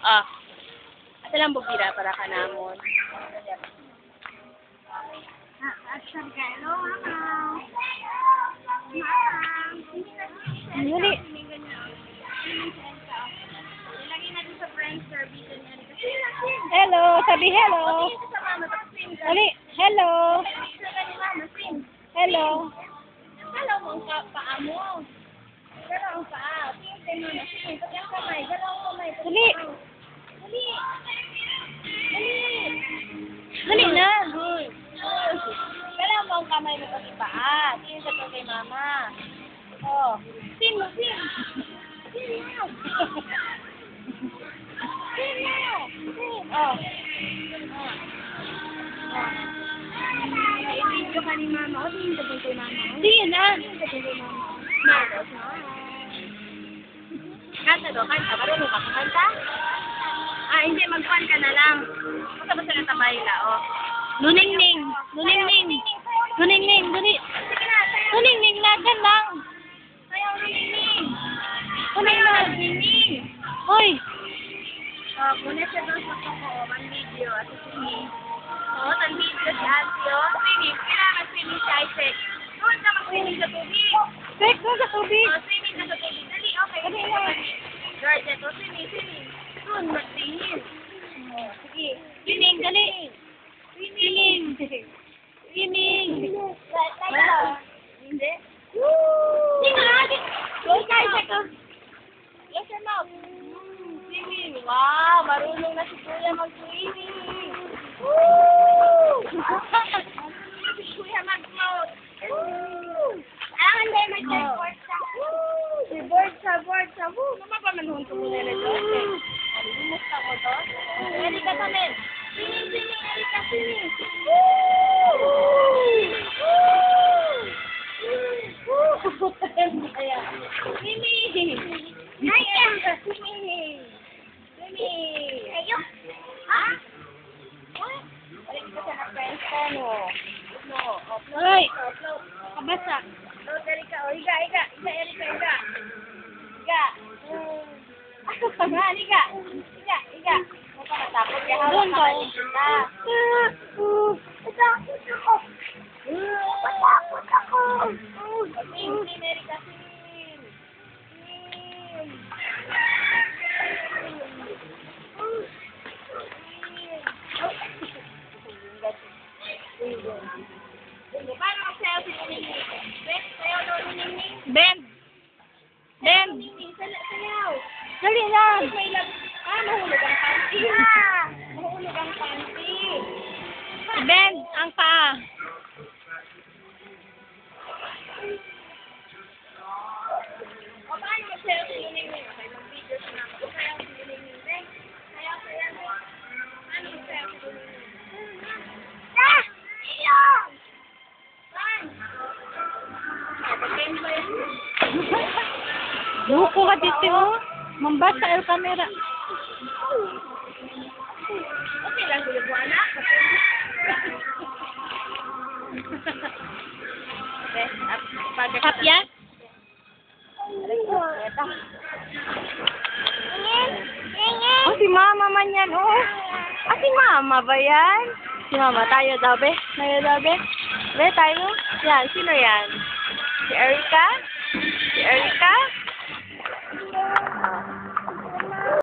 Ah. Asa lang bubira para ka namon. Action ka. Hello, mama. Dali. Ilagay natin sa friends service niya. Hello, sabi hello. Sa mama, tapos sing ka. Dali, hello. Picture ka ni mama, sing. Hello. Galaw mo ang paa mo. Galaw ang paa. Sing kay mama, sing. Pati ang kamay. Galaw ang kamay. Dali. Dali. Dali na. Galaw mo ang kamay mo pati paa. Sing ka to kay mama. Oh. Sing mo, sing. Sing mo. Sing mo. Sing. Oh. I-video ka ni mama. O, tingin ka po kay mama. Sige na. Tingin ka po kay mama. Marcos, no? Kanta do, kanta. Marunong ka kanta? Ah, hindi. Mag-fun ka na lang. Basta-basta na tabayla, oh. Luningning. Luningning. Luningning. Dali. Sige na, sayaw. Luningning na. Dyan lang. Sayaw, Luningning. Kunin na. Luningning. Hoy. Oh, muna siya doon sa koko, one video, at swimming. Oh, tan video si Auntie, oh. Swimming, kailangan swimming si Isaac. Doon ka mag-swimming sa tubig. Tek, doon sa tubig. Oh, swimming ka sa tubig. Dali, okay. Dali na. George, ito, swimming, swimming. Doon, mag-swimming. Oh, sige. Swimming, dali. Swimming. Swimming. Hindi? Sige na. Close your mouth. Close your mouth. Swimming. Wow, marunong na si Kuya mag-swimming. Woo! Si Kuya mag-float. Woo! Ah, hindi, mag-board siya. Woo! Si board siya. Woo! Naman pa manhun ko muna na doon. Lumusta mo to? Erika Tamen. Swimming, Erika, swimming. Woo! Woo! Ayan. Swimming. Ay, Erika, swimming. Swimming. Ayun. Ah? What? Balik ko siya na friends ko, no? No. Upload. Hoy. Upload. Kabasa. Upload, Erika. O, higa. Erika, higa. Higa. Ako pa nga, higa. Higa. Huwag ka matakot. Kaya hawak Doon ka ka. kanina. Matakot ako. Sing, Erika, sing. Paano magsayaw si Ningning? Beth, sayaw daw ni Ningning. Bend. Bend. Ningning, sayaw. Dali na. May lag... Ah, mahulog ang panty. Mahulog ang panty. Bend ang paa. O, paano magsayaw si Ningning? Okay, mag-video siya naman. O, sayaw si Ningning. Beth, sayaw. Paano magsayaw si Ningning? Ah! Iyo! Saan? Pag-game ba yan? Buko ka dito, oh. Mambasa el camera. Okay lang, gulo mo, anak. Kapya? Oh, si mama man yan, oh. Ah, si mama ba yan? Si mama, tayo daw, be. Tayo daw, be. Be, tayo. Yan, sino yan? Si Erika? Si Erika?